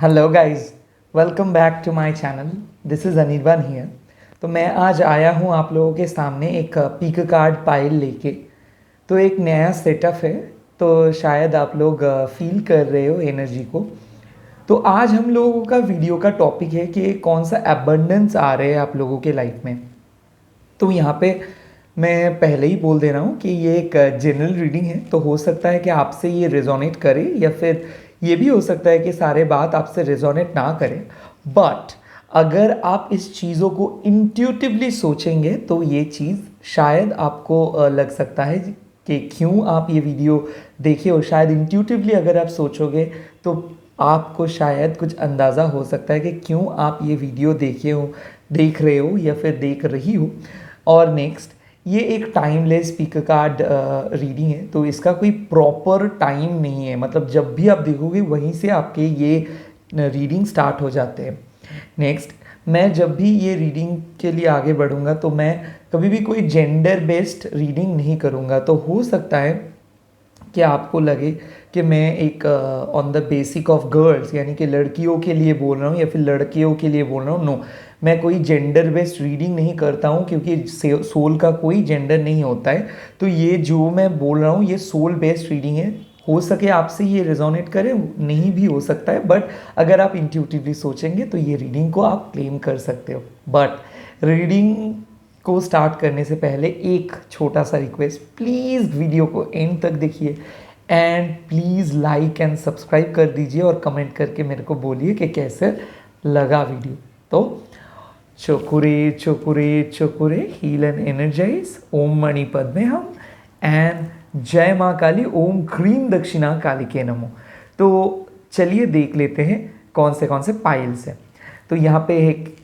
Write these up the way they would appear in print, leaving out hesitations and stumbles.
Hello guys, welcome back to my channel. This is Anirban here. तो मैं आज आया हूँ आप लोगों के सामने एक पिक कार्ड पाइल लेके। तो एक नया सेटअप है, तो शायद आप लोग फील कर रहे हो एनर्जी को। तो आज हम लोगों का वीडियो का टॉपिक है कि कौन सा एबंडेंस आ रहे हैं आप लोगों के लाइफ में। तो यहाँ पे मैं पहले ही बोल दे रहा हूँ कि ये एक जनरल रीडिंग है, तो हो सकता है कि आपसे ये रेजोनेट करे या फिर ये भी हो सकता है कि सारे बात आपसे रेजोनेट ना करे। बट अगर आप इस चीज़ों को इंट्यूटिवली सोचेंगे तो ये चीज़ शायद आपको लग सकता है कि क्यों आप ये वीडियो देखे हो। शायद इंट्यूटिवली अगर आप सोचोगे तो आपको शायद कुछ अंदाज़ा हो सकता है कि क्यों आप ये वीडियो देख रहे हो या फिर देख रही हो। और नेक्स्ट, ये एक टाइमलेस स्पीकर कार्ड रीडिंग है, तो इसका कोई प्रॉपर टाइम नहीं है। मतलब जब भी आप देखोगे वहीं से आपके ये रीडिंग स्टार्ट हो जाते हैं। नेक्स्ट, मैं जब भी ये रीडिंग के लिए आगे बढ़ूंगा तो मैं कभी भी कोई जेंडर बेस्ड रीडिंग नहीं करूंगा। तो हो सकता है कि आपको लगे कि मैं एक on the basic of girls यानी कि लड़कियों के लिए बोल रहा हूँ या फिर लड़कियों के लिए बोल रहा हूँ। नो, मैं कोई जेंडर बेस्ड रीडिंग नहीं करता हूँ, क्योंकि सोल का कोई जेंडर नहीं होता है। तो ये जो मैं बोल रहा हूँ ये सोल बेस्ड रीडिंग है। हो सके आपसे ये रेजोनेट करे, नहीं भी हो सकता है, बट अगर आप इंट्यूटिवली सोचेंगे तो ये रीडिंग को आप क्लेम कर सकते हो। बट रीडिंग को स्टार्ट करने से पहले एक छोटा सा रिक्वेस्ट, प्लीज़ वीडियो को एंड तक देखिए and please like and subscribe कर दीजिए और कमेंट करके मेरे को बोलिए कि कैसे लगा वीडियो। तो चोकुरे चोकुरे चोकुरे हील एंड एनर्जाइज, ओम मणि पद्मे हम एंड जय माँ काली, ओम क्रीम दक्षिणा काली के नमो। तो चलिए देख लेते हैं कौन से पाइल्स हैं। तो यहाँ पे एक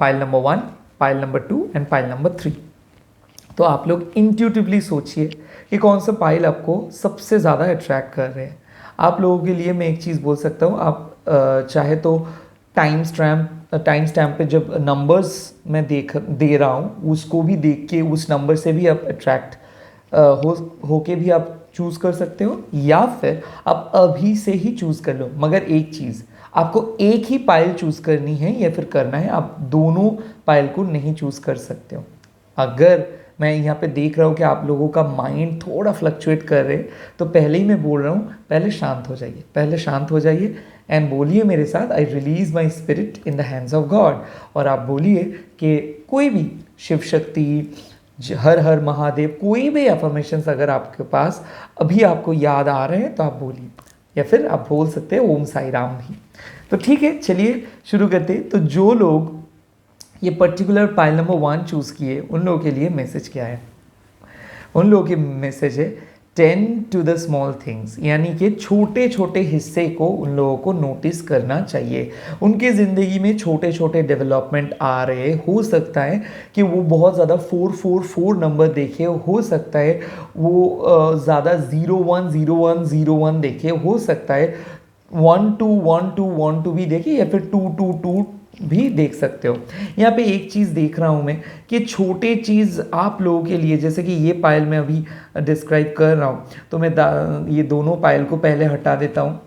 pile number 1, pile number 2 and pile number 3। तो आप लोग इंट्यूटिवली सोचिए कि कौन सा पाइल आपको सबसे ज़्यादा अट्रैक्ट कर रहे हैं। आप लोगों के लिए मैं एक चीज़ बोल सकता हूँ, आप चाहे तो टाइम स्टैम्प पे जब नंबर्स मैं दे रहा हूँ उसको भी देख के उस नंबर से भी आप अट्रैक्ट होके भी आप चूज़ कर सकते हो, या फिर आप अभी से ही चूज़ कर लो। मगर एक चीज़, आपको एक ही पाइल चूज़ करनी है या फिर करना है, आप दोनों पाइल को नहीं चूज़ कर सकते हो। अगर मैं यहाँ पे देख रहा हूँ कि आप लोगों का माइंड थोड़ा फ्लक्चुएट कर रहे हैं, तो पहले ही मैं बोल रहा हूँ, पहले शांत हो जाइए एंड बोलिए मेरे साथ, I release my spirit in the hands of God. और आप बोलिए कि कोई भी शिव शक्ति, हर हर महादेव, कोई भी अफर्मेशंस अगर आपके पास अभी आपको याद आ रहे हैं तो आप बोलिए, या फिर आप बोल सकते हैं ओम साई राम भी। तो ठीक है, चलिए शुरू करते हैं। तो जो लोग ये पर्टिकुलर पाइल नंबर 1 चूज़ किए उन लोगों के लिए मैसेज क्या है? उन लोगों के मैसेज है tend to the small things, यानी कि छोटे छोटे हिस्से को उन लोगों को नोटिस करना चाहिए। उनके ज़िंदगी में छोटे छोटे डेवलपमेंट आ रहे, हो सकता है कि वो बहुत ज़्यादा 444 नंबर देखे, हो सकता है वो ज़्यादा 010101 देखे, हो सकता है 121212 भी देखे, या फिर 222 भी देख सकते हो। यहाँ पे एक चीज़ देख रहा हूँ मैं कि छोटे चीज़ आप लोगों के लिए, जैसे कि ये पाइल मैं अभी डिस्क्राइब कर रहा हूँ, तो मैं ये दोनों पाइल को पहले हटा देता हूँ।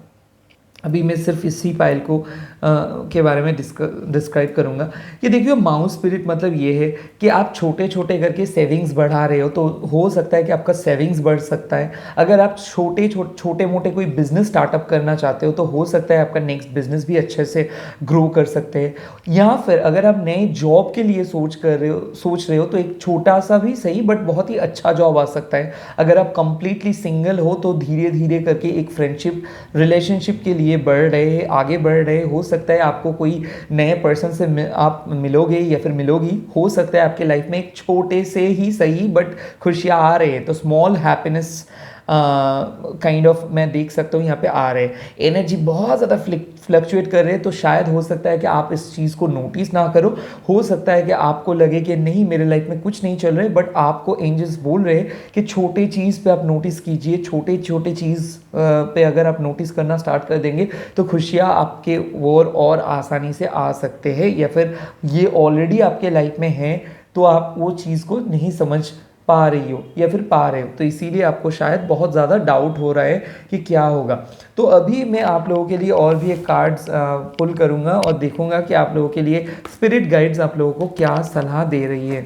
अभी मैं सिर्फ इसी पाइल को के बारे में डिस्क्राइब करूँगा। कि देखिए, माउस स्पिरिट मतलब ये है कि आप छोटे छोटे करके सेविंग्स बढ़ा रहे हो, तो हो सकता है कि आपका सेविंग्स बढ़ सकता है। अगर आप छोटे मोटे कोई बिजनेस स्टार्टअप करना चाहते हो तो हो सकता है आपका नेक्स्ट बिजनेस भी अच्छे से ग्रो कर सकते हैं। या फिर अगर आप नए जॉब के लिए सोच रहे हो तो एक छोटा सा भी सही बट बहुत ही अच्छा जॉब आ सकता है। अगर आप कंप्लीटली सिंगल हो तो धीरे धीरे करके एक फ्रेंडशिप रिलेशनशिप के लिए आगे बढ़ रहे, हो सकता है आपको कोई नए पर्सन से आप मिलोगे या फिर मिलोगी। हो सकता है आपके लाइफ में एक छोटे से ही सही बट खुशियाँ आ रहे हैं, तो स्मॉल हैप्पीनेस काइंड ऑफ मैं देख सकता हूँ यहाँ पे आ रहे हैं। एनर्जी बहुत ज़्यादा फ्लक्चुएट कर रहे हैं, तो शायद हो सकता है कि आप इस चीज़ को नोटिस ना करो। हो सकता है कि आपको लगे कि नहीं, मेरे लाइफ में कुछ नहीं चल रहा है, बट आपको एंजल्स बोल रहे हैं कि छोटे चीज़ पे आप नोटिस कीजिए। छोटे छोटे चीज़ पे अगर आप नोटिस करना स्टार्ट कर देंगे तो खुशियाँ आपके ओर और आसानी से आ सकते हैं, या फिर ये ऑलरेडी आपके लाइफ में है तो आप वो चीज़ को नहीं समझ पा रही हो या फिर पा रहे हो, तो इसीलिए आपको शायद बहुत ज़्यादा डाउट हो रहा है कि क्या होगा। तो अभी मैं आप लोगों के लिए और भी एक कार्ड्स पुल करूँगा और देखूँगा कि आप लोगों के लिए स्पिरिट गाइड्स आप लोगों को क्या सलाह दे रही है।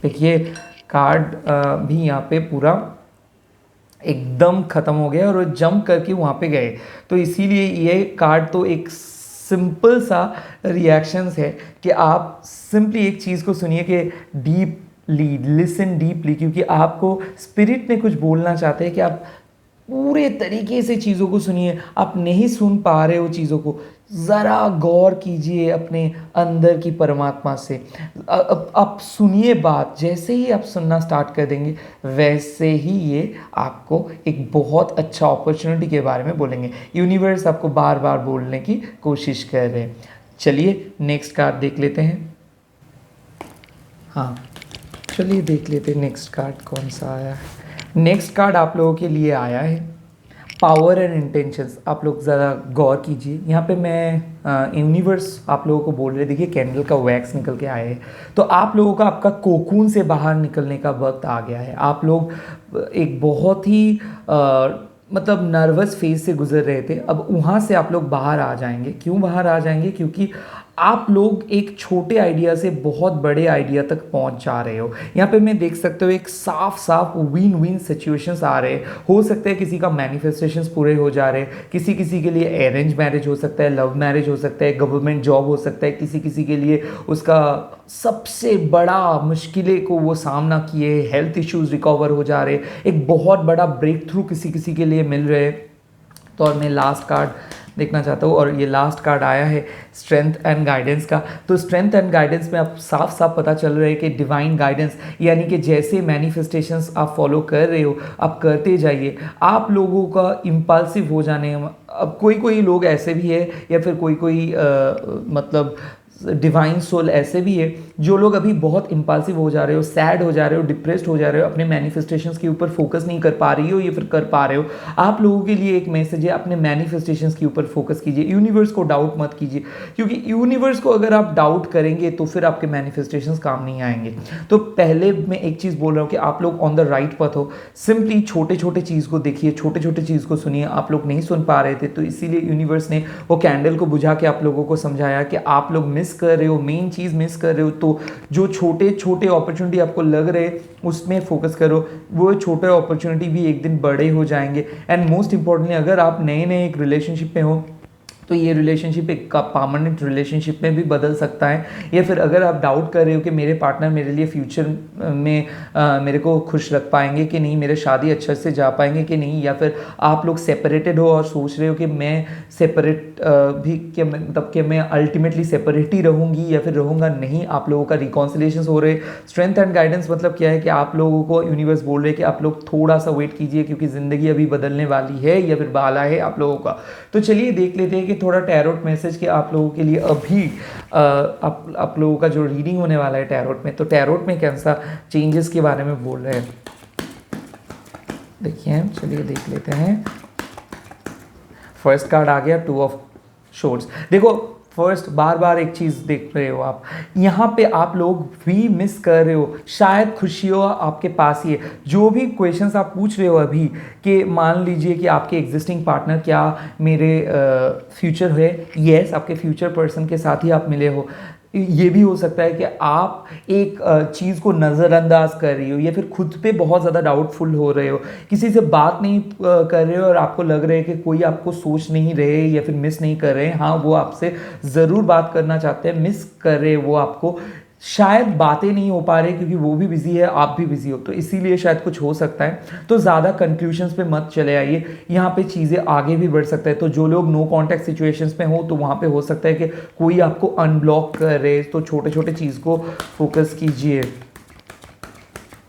देखिए कार्ड भी यहाँ पे पूरा एकदम ख़त्म हो गया और वो जंप करके वहाँ पे गए, तो इसीलिए ये कार्ड तो एक सिंपल सा रिएक्शंस है कि आप सिंपली एक चीज़ को सुनिए कि डीपली लिसन डीपली, क्योंकि आपको स्पिरिट ने कुछ बोलना चाहते हैं कि आप पूरे तरीके से चीज़ों को सुनिए। आप नहीं सुन पा रहे हो चीज़ों को, ज़रा गौर कीजिए अपने अंदर की परमात्मा से। आप सुनिए बात, जैसे ही आप सुनना स्टार्ट कर देंगे वैसे ही ये आपको एक बहुत अच्छा अपॉर्चुनिटी के बारे में बोलेंगे। यूनिवर्स आपको बार बार बोलने की कोशिश कर रहे हैं। चलिए नेक्स्ट कार्ड देख लेते हैं। हाँ चलिए देख लेते हैं नेक्स्ट कार्ड कौन सा आया है। नेक्स्ट कार्ड आप लोगों के लिए आया है पावर एंड इंटेंशंस। आप लोग ज़रा गौर कीजिए, यहाँ पे मैं यूनिवर्स आप लोगों को बोल रहे, देखिए कैंडल का वैक्स निकल के आए हैं, तो आप लोगों का आपका कोकून से बाहर निकलने का वक्त आ गया है। आप लोग एक बहुत ही मतलब नर्वस फेज से गुजर रहे थे, अब वहाँ से आप लोग बाहर आ जाएंगे। क्यों बाहर आ जाएंगे? क्योंकि आप लोग एक छोटे आइडिया से बहुत बड़े आइडिया तक पहुंच जा रहे हो। यहाँ पे मैं देख सकते हो एक साफ साफ विन विन सिचुएशंस आ रहे हैं। हो सकता है किसी का मैनिफेस्टेशंस पूरे हो जा रहे हैं, किसी किसी के लिए अरेंज मैरिज हो सकता है, लव मैरिज हो सकता है, गवर्नमेंट जॉब हो सकता है, किसी किसी के लिए उसका सबसे बड़ा मुश्किलें को वो सामना किए, हेल्थ इश्यूज रिकवर हो जा रहे, एक बहुत बड़ा ब्रेक थ्रू किसी किसी के लिए मिल रहे। तो और मैं लास्ट कार्ड देखना चाहता हूँ और ये लास्ट कार्ड आया है स्ट्रेंथ एंड गाइडेंस का। तो स्ट्रेंथ एंड गाइडेंस में आप साफ साफ पता चल रहा है कि डिवाइन गाइडेंस, यानी कि जैसे मैनिफेस्टेशंस आप फॉलो कर रहे हो आप करते जाइए। आप लोगों का इम्पल्सिव हो जाने, अब कोई कोई लोग ऐसे भी है या फिर कोई कोई मतलब डिवाइन सोल ऐसे भी है जो लोग अभी बहुत इम्पल्सिव हो जा रहे हो, सैड हो जा रहे हो, डिप्रेस्ड हो जा रहे हो, अपने मैनिफेस्टेशंस के ऊपर फोकस नहीं कर पा रही हो या फिर कर पा रहे हो। आप लोगों के लिए एक मैसेज है, अपने मैनिफेस्टेशंस के ऊपर फोकस कीजिए, यूनिवर्स को डाउट मत कीजिए, क्योंकि यूनिवर्स को अगर आप डाउट करेंगे तो फिर आपके मैनिफेस्टेशंस काम नहीं आएंगे। तो पहले मैं एक चीज़ बोल रहा हूँ कि आप लोग ऑन द राइट पथ हो। सिंपली छोटे छोटे चीज़ को देखिए, छोटे छोटे चीज़ को सुनिए। आप लोग नहीं सुन पा रहे थे तो इसीलिए यूनिवर्स ने वो कैंडल को बुझा के आप लोगों को समझाया कि आप लोग मिस कर रहे हो, मेन चीज़ मिस कर रहे हो। तो जो छोटे छोटे अपॉर्चुनिटी आपको लग रहे उसमें फोकस करो, वो छोटे अपॉर्चुनिटी भी एक दिन बड़े हो जाएंगे। एंड मोस्ट इंपॉर्टेंटली अगर आप नए नए एक रिलेशनशिप में हो तो ये रिलेशनशिप एक परमानेंट रिलेशनशिप में भी बदल सकता है। या फिर अगर आप डाउट कर रहे हो कि मेरे पार्टनर मेरे लिए फ्यूचर में मेरे को खुश रख पाएंगे कि नहीं, मेरे शादी अच्छे से जा पाएंगे कि नहीं, या फिर आप लोग सेपरेटेड हो और सोच रहे हो कि मैं सेपरेट भी क्या मतलब कि मैं अल्टीमेटली सेपरेट ही रहूँगी या फिर रहूँगा नहीं, आप लोगों का रिकॉन्सिलेशन हो रहे। स्ट्रेंथ एंड गाइडेंस मतलब क्या है कि आप लोगों को यूनिवर्स बोल रहे हैं कि आप लोग थोड़ा सा वेट कीजिए, क्योंकि ज़िंदगी अभी बदलने वाली है या फिर वाला है आप लोगों का। तो चलिए देख लेते हैं कि थोड़ा टैरोट मैसेज के आप लोगों के लिए अभी आप लोगों का जो रीडिंग होने वाला है टैरोट में, तो टैरोट में कैसा चेंजेस के बारे में बोल रहे हैं देखिए। चलिए देख लेते हैं। फर्स्ट कार्ड आ गया 2 ऑफ शोर्ड्स। देखो फर्स्ट बार बार एक चीज़ देख रहे हो आप, यहाँ पे आप लोग भी मिस कर रहे हो, शायद खुशियों आपके पास ही है। जो भी क्वेश्चंस आप पूछ रहे हो अभी कि मान लीजिए कि आपके एग्जिस्टिंग पार्टनर क्या मेरे फ्यूचर है, यस आपके फ्यूचर पर्सन के साथ ही आप मिले हो। ये भी हो सकता है कि आप एक चीज़ को नज़रअंदाज कर रही हो या फिर खुद पे बहुत ज़्यादा डाउटफुल हो रहे हो, किसी से बात नहीं कर रहे हो और आपको लग रहा है कि कोई आपको सोच नहीं रहे या फिर मिस नहीं कर रहे हैं। हाँ वो आपसे ज़रूर बात करना चाहते हैं, मिस कर रहे हैं वो आपको, शायद बातें नहीं हो पा रही क्योंकि वो भी बिजी है आप भी बिजी हो, तो इसीलिए शायद कुछ हो सकता है। तो ज़्यादा कंक्लूशंस पे मत चले आइए, यहाँ पे चीज़ें आगे भी बढ़ सकता है। तो जो लोग नो कांटेक्ट सिचुएशंस में हो तो वहाँ पे हो सकता है कि कोई आपको अनब्लॉक कर रहे, तो छोटे छोटे चीज़ को फोकस कीजिए।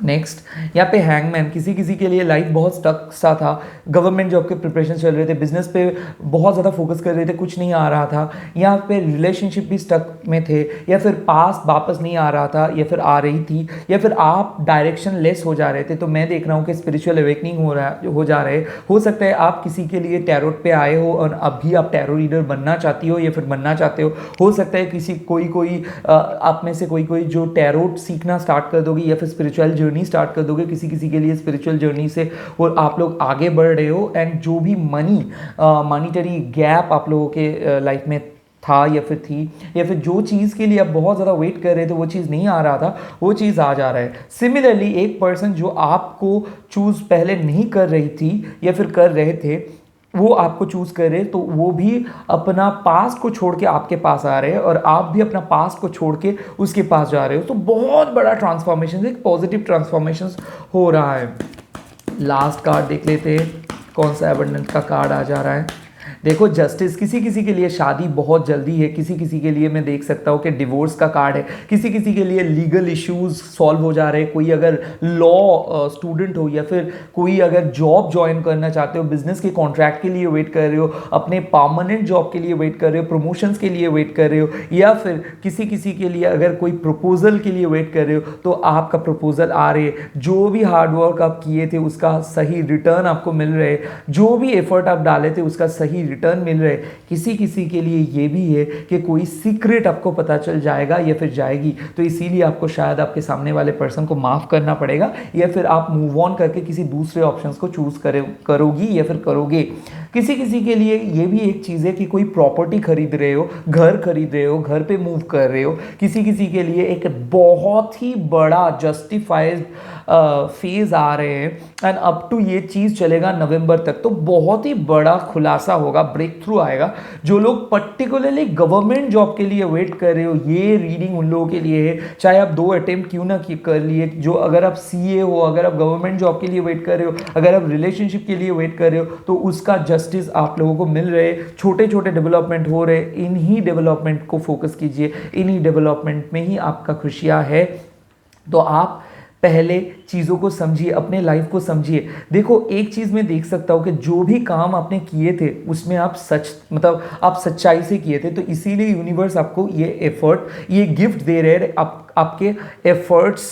नेक्स्ट यहाँ पे हैंगमैन, किसी किसी के लिए लाइफ बहुत स्टक सा था, गवर्नमेंट जॉब के प्रिपरेशन चल रहे थे, बिजनेस पे बहुत ज़्यादा फोकस कर रहे थे, कुछ नहीं आ रहा था, यहाँ पे रिलेशनशिप भी स्टक में थे, या फिर पास वापस नहीं आ रहा था या फिर आ रही थी, या फिर आप डायरेक्शन लेस हो जा रहे थे। तो मैं देख रहा हूँ कि स्पिरिचुअल अवेकनिंग हो जा रहे। हो सकता है आप किसी के लिए टैरोट पे आए हो और अभी आप टैरो रीडर बनना चाहती हो या फिर बनना चाहते हो सकता है किसी कोई आप में से कोई जो टैरोट सीखना स्टार्ट कर दोगी या फिर स्पिरिचुअल जर्नी स्टार्ट कर दोगे, किसी किसी के लिए स्पिरिचुअल जर्नी से और आप लोग आगे बढ़ रहे हो। एंड जो भी मनीटरी गैप आप लोगों के लाइफ में था या फिर थी, या फिर जो चीज़ के लिए आप बहुत ज़्यादा वेट कर रहे थे वो चीज़ नहीं आ रहा था, वो चीज़ आ जा रहा है। सिमिलरली एक पर्सन जो आपको चूज़ पहले नहीं कर रही थी या फिर कर रहे थे, वो आपको चूज़ करे, तो वो भी अपना पास्ट को छोड़ के आपके पास आ रहे हैं और आप भी अपना पास्ट को छोड़ के उसके पास जा रहे हो। तो बहुत बड़ा ट्रांसफॉर्मेशन, एक पॉजिटिव ट्रांसफॉर्मेशन हो रहा है। लास्ट कार्ड देख लेते हैं, कौन सा एबंडेंस का कार्ड आ जा रहा है। देखो जस्टिस, किसी किसी के लिए शादी बहुत जल्दी है, किसी किसी के लिए मैं देख सकता हूँ कि डिवोर्स का कार्ड है, किसी किसी के लिए लीगल इश्यूज सॉल्व हो जा रहे हैं। कोई अगर लॉ स्टूडेंट हो या फिर कोई अगर जॉब ज्वाइन करना चाहते हो, बिजनेस के कॉन्ट्रैक्ट के लिए वेट कर रहे हो, अपने परमानेंट जॉब के लिए वेट कर रहे हो, प्रमोशंस के लिए वेट कर रहे हो, या फिर किसी किसी के लिए अगर कोई प्रपोजल के लिए वेट कर रहे हो, तो आपका प्रपोजल आ रहे हैं। जो भी हार्डवर्क आप किए थे उसका सही रिटर्न आपको मिल रहे, जो भी एफर्ट आप डाले थे उसका सही रिटर्न मिल रहे। किसी किसी के लिए ये भी है कि कोई सीक्रेट आपको पता चल जाएगा या फिर जाएगी, तो इसीलिए आपको शायद आपके सामने वाले पर्सन को माफ करना पड़ेगा, या फिर आप मूव ऑन करके किसी दूसरे ऑप्शंस को चूज करोगी या फिर करोगे। किसी किसी के लिए ये भी एक चीज़ है कि कोई प्रॉपर्टी खरीद रहे हो, घर खरीद रहे हो, घर पे मूव कर रहे हो। किसी किसी के लिए एक बहुत ही बड़ा जस्टिफाइड फेज आ रहे हैं, एंड अप टू ये चीज़ चलेगा नवंबर तक। तो बहुत ही बड़ा खुलासा होगा, ब्रेक थ्रू आएगा। जो लोग पर्टिकुलरली गवर्नमेंट जॉब के लिए वेट कर रहे हो, ये रीडिंग उन लोगों के लिए है। चाहे आप 2 अटेम्प्ट क्यों ना कर लिए, जो अगर आप सीए हो, अगर आप गवर्नमेंट जॉब के लिए वेट कर रहे हो, अगर आप रिलेशनशिप के लिए वेट कर रहे हो, तो उसका जस्टिस आप लोगों को मिल रहे। छोटे छोटे डेवलपमेंट हो रहे, इन्हीं डेवलपमेंट को फोकस कीजिए, इन्हीं डेवलपमेंट में ही आपका खुशियां है। तो आप पहले चीज़ों को समझिए, अपने लाइफ को समझिए। देखो एक चीज़ मैं देख सकता हूँ कि जो भी काम आपने किए थे उसमें आप आप सच्चाई से किए थे, तो इसीलिए यूनिवर्स आपको ये एफर्ट, ये गिफ्ट दे रहे हैं आपके एफर्ट्स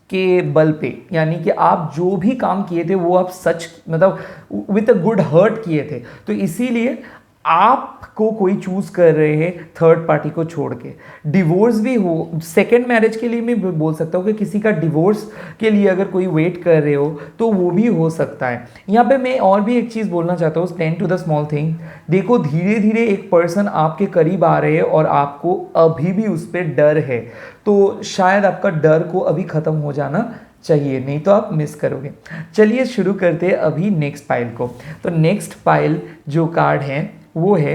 के बल पे। यानी कि आप जो भी काम किए थे वो आप सच विथ अ गुड हर्ट किए थे, तो इसीलिए आपको कोई चूज कर रहे हैं थर्ड पार्टी को छोड़ के। डिवोर्स भी हो, सेकंड मैरिज के लिए मैं बोल सकता हूँ कि किसी का डिवोर्स के लिए अगर कोई वेट कर रहे हो तो वो भी हो सकता है। यहाँ पे मैं और भी एक चीज़ बोलना चाहता हूँ, tend to the small thing. देखो धीरे धीरे एक पर्सन आपके करीब आ रहे हैं और आपको अभी भी उस पर डर है, तो शायद आपका डर को अभी ख़त्म हो जाना चाहिए, नहीं तो आप मिस करोगे। चलिए शुरू करते हैं अभी नेक्स्ट पाइल को। तो नेक्स्ट पाइल जो कार्ड है वो है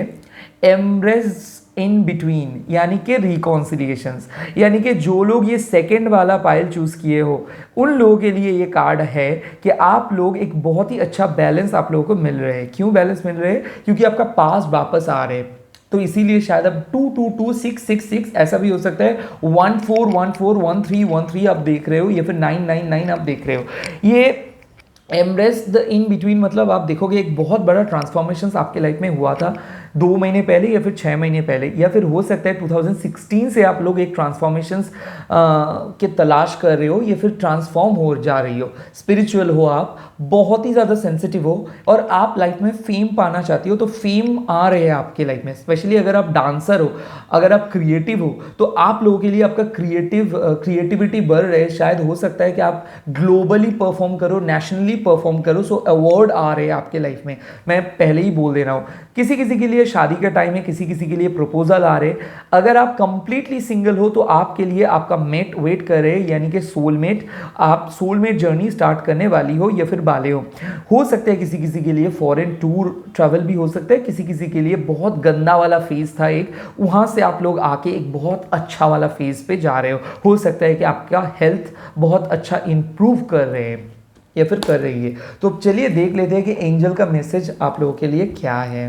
एम्ब्रेस इन बिटवीन, यानी कि रिकॉन्सिलिएशंस। यानी कि जो लोग ये सेकंड वाला पाइल चूज किए हो उन लोगों के लिए ये कार्ड है कि आप लोग एक बहुत ही अच्छा बैलेंस आप लोगों को मिल रहे हैं। क्यों बैलेंस मिल रहे हैं? क्योंकि आपका पास्ट वापस आ रहे हैं, तो इसीलिए शायद अब 2 2 2 6 6 6 ऐसा भी हो सकता है, 1 4 1 4 1 3 1 3 आप देख रहे हो, या फिर 9 9 9 आप देख रहे हो। ये एम्ब्रेस द इन बिटवीन मतलब आप देखोगे एक बहुत बड़ा ट्रांसफॉर्मेशन आपके लाइफ में हुआ था 2 महीने पहले या फिर 6 महीने पहले, या फिर हो सकता है 2016 से आप लोग एक ट्रांसफॉर्मेशन के तलाश कर रहे हो या फिर ट्रांसफॉर्म हो जा रही हो। स्पिरिचुअल हो, आप बहुत ही ज़्यादा सेंसिटिव हो और आप लाइफ में फेम पाना चाहती हो, तो फेम आ रहे हैं आपके लाइफ में। स्पेशली अगर आप डांसर हो, अगर आप क्रिएटिव हो, तो आप लोगों के लिए आपका क्रिएटिविटी बढ़ रहे है। शायद हो सकता है कि आप ग्लोबली परफॉर्म करो, नेशनली परफॉर्म करो, सो अवार्ड आ रहे हैं आपके लाइफ में। मैं पहले ही बोल दे रहा हूँ, किसी किसी के लिए शादी का टाइम है, किसी किसी के लिए प्रपोजल आ रहे। अगर आप कंप्लीटली सिंगल हो तो आपके लिए आपका मेट वेट कर रहे, यानी कि सोलमेट। आप सोलमेट जर्नी स्टार्ट करने वाली हो या फिर वाले हो सकता है किसी किसी के लिए फॉरेन टूर ट्रैवल भी हो सकता है, किसी किसी के लिए बहुत गंदा वाला फेज था एक, वहां से आप लोग आके एक बहुत अच्छा वाला फेज पे जा रहे हो सकता है कि आपका हेल्थ बहुत अच्छा इंप्रूव कर रहे हैं या फिर कर रही है। तो चलिए देख लेते हैं कि एंजल का मैसेज आप लोगों के लिए क्या है।